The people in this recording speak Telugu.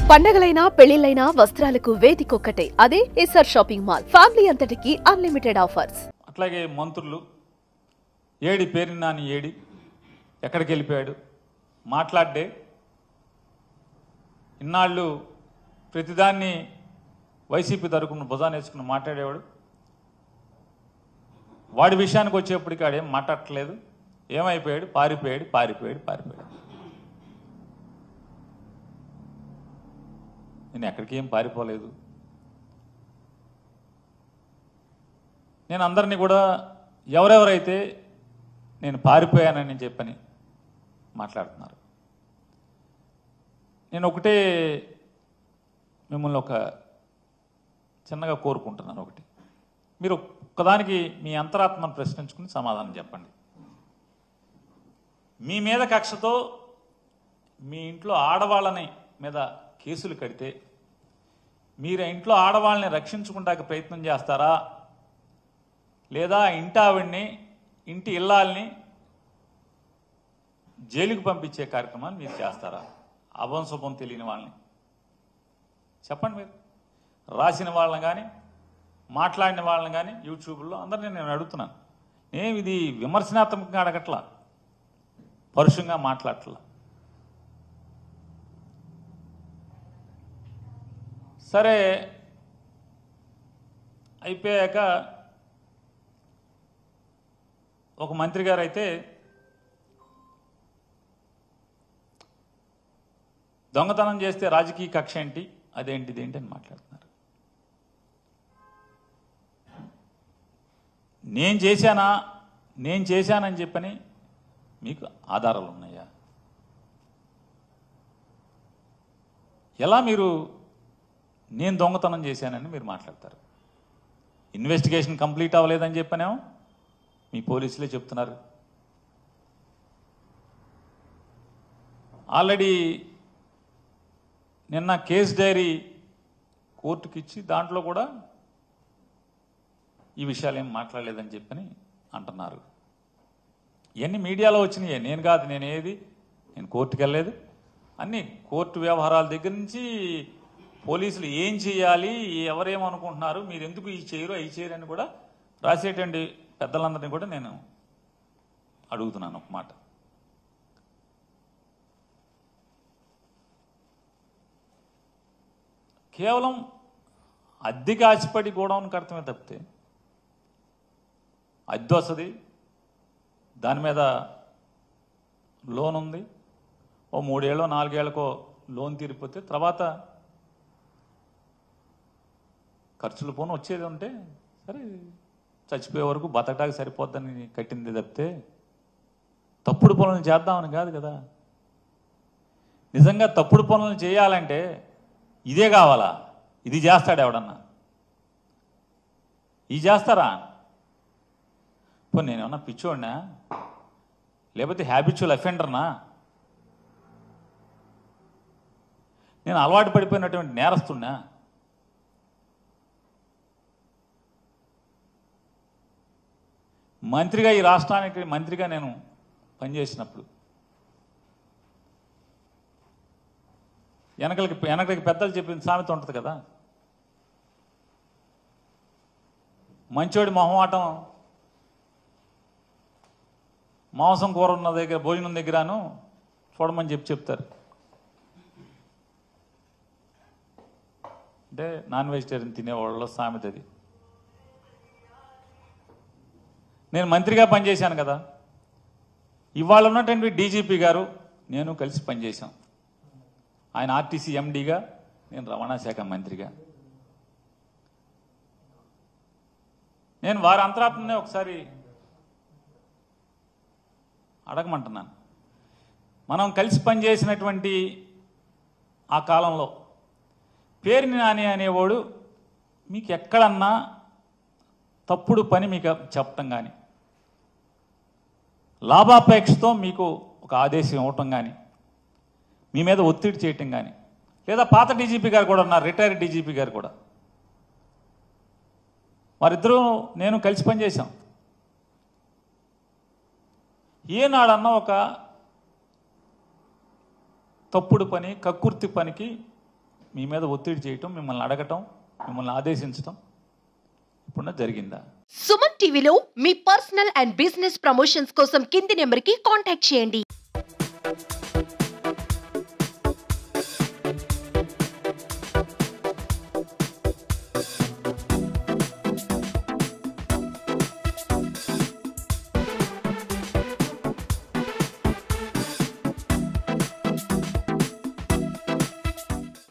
పండగలైనా పెళ్లిళ్లైనా వస్త్రాలకు వేదికొక్కటే. అదే ఎస్ఆర్ షాపింగ్ మాల్. ఫ్యామిలీ అంతటికి అన్లిమిటెడ్ ఆఫర్స్. అట్లాగే మంత్రులు ఏడి పేరు నాని ఏడి ఎక్కడికి వెళ్ళిపోయాడు మాట్లాడే ఇన్నాళ్ళు ప్రతిదాన్ని వైసీపీ తరపున భుజాన్ని వేసుకుని మాట్లాడేవాడు. వాడి విషయానికి వచ్చేప్పటికి ఆడేం మాట్లాడట్లేదు. ఏమైపోయాడు? పారిపోయాడు. నేను ఎక్కడికి ఏం పారిపోలేదు. నేను అందరినీ కూడా ఎవరెవరైతే నేను పారిపోయానని చెప్పని మాట్లాడుతున్నారు. నేను ఒకటే మిమ్మల్ని ఒక చిన్నగా కోరుకుంటున్నాను. ఒకటి, మీరు ఒక్కదానికి మీ అంతరాత్మను ప్రశ్నించుకుని సమాధానం చెప్పండి. మీ మీద కక్షతో మీ ఇంట్లో ఆడవాళ్ళని మీద కేసులు కడితే మీరు ఇంట్లో ఆడవాళ్ళని రక్షించుకుంటానికి ప్రయత్నం చేస్తారా, లేదా ఇంటి ఆవిడ్ని ఇంటి ఇల్లాల్ని జైలుకు పంపించే కార్యక్రమాన్ని మీరు చేస్తారా? అభం శుభం తెలియని వాళ్ళని చెప్పండి. మీరు రాసిన వాళ్ళని కానీ మాట్లాడిన వాళ్ళని కానీ యూట్యూబ్లో అందరినీ నేను అడుగుతున్నాను. నేను ఇది విమర్శనాత్మకంగా అడగట్లా, పరుషంగా మాట్లాడట్లా. సరే అయిపోయాక ఒక మంత్రి గారు అయితే దొంగతనం చేస్తే రాజకీయ కక్ష ఏంటి, అదేంటిది ఏంటి అని మాట్లాడుతున్నారు. నేను చేశానని చెప్పని మీకు ఆధారాలు ఉన్నాయా? ఎలా మీరు నేను దొంగతనం చేశానని మీరు మాట్లాడతారు? ఇన్వెస్టిగేషన్ కంప్లీట్ అవ్వలేదని చెప్పనేమో మీ పోలీసులే చెప్తున్నారు. ఆల్రెడీ నిన్న కేసు డైరీ కోర్టుకి ఇచ్చి దాంట్లో కూడా ఈ విషయాలు ఏం మాట్లాడలేదని చెప్పని అంటున్నారు. ఇవన్నీ మీడియాలో వచ్చినాయే, నేను కాదు. నేను కోర్టుకు వెళ్ళలేదు. అన్నీ కోర్టు వ్యవహారాల దగ్గర నుంచి పోలీసులు ఏం చేయాలి, ఎవరేమనుకుంటున్నారు, మీరు ఎందుకు ఈ చేయరు అవి చేయరు అని కూడా రాసేటువంటి పెద్దలందరినీ కూడా నేను అడుగుతున్నాను ఒక మాట. కేవలం అద్దెకి ఆశపడి గోడౌన్ కడతమే తప్పితే అద్దె వస్తుంది, దాని మీద లోన్ ఉంది, ఓ 3 ఏళ్ళో 4 ఏళ్ళకో లోన్ తీరిపోతే తర్వాత ఖర్చులు పోను వచ్చేది ఉంటే సరే చచ్చిపోయే వరకు బతకడానికి సరిపోద్దని కట్టింది తప్పితే తప్పుడు పనులను చేద్దామని కాదు కదా. నిజంగా తప్పుడు పనులను చేయాలంటే ఇదే కావాలా? ఇది చేస్తాడు ఎవడన్నా? ఇది చేస్తారా? పోనీ నేనేమన్నా పిచ్చోడినా, లేకపోతే హ్యాబిచువల్ అఫెండర్నా? నేను అలవాటు పడిపోయినటువంటి నేరస్తున్నా? మంత్రిగా, ఈ రాష్ట్రానికి మంత్రిగా నేను పనిచేసినప్పుడు వెనకలికి పెద్దలు చెప్పిన సామెత ఉంటుంది కదా, మంచోడి మొహమాటం మాంసం కూర ఉన్న దగ్గర భోజనం దగ్గరను చూడమని చెప్తారు. అంటే నాన్ వెజిటేరియన్ తినేవాళ్ళలో సామెత అది. నేను మంత్రిగా పనిచేశాను కదా, ఇవాళ ఉన్నటువంటి డీజీపీ గారు నేను కలిసి పనిచేశాం. ఆయన ఆర్టీసీ ఎండీగా, నేను రవాణా శాఖ మంత్రిగా. నేను వారి అంతరాత్మనే ఒకసారి అడగమంటున్నాను. మనం కలిసి పనిచేసినటువంటి ఆ కాలంలో పేరుని నాని అనేవాడు మీకు ఎక్కడన్నా తప్పుడు పని మీకు చెప్పటం కానీ, లాభాపేక్షతో మీకు ఒక ఆదేశం ఇవ్వటం కానీ, మీ మీద ఒత్తిడి చేయటం కానీ, లేదా పాత డీజీపీ గారు కూడా ఉన్నారు, రిటైర్డ్ డీజీపీ గారు కూడా, వారిద్దరూ నేను కలిసి పనిచేశాం. ఏనాడన్నా ఒక తప్పుడు పని, కక్కుర్తి పనికి మీ మీద ఒత్తిడి చేయటం, మిమ్మల్ని అడగటం, మిమ్మల్ని ఆదేశించటం ఇప్పుడు జరిగిందా? సుమన్ టీవీలో మీ పర్సనల్ అండ్ బిజినెస్ ప్రమోషన్స్ కోసం కింది నెంబర్కి కాంటాక్ట్ చేయండి.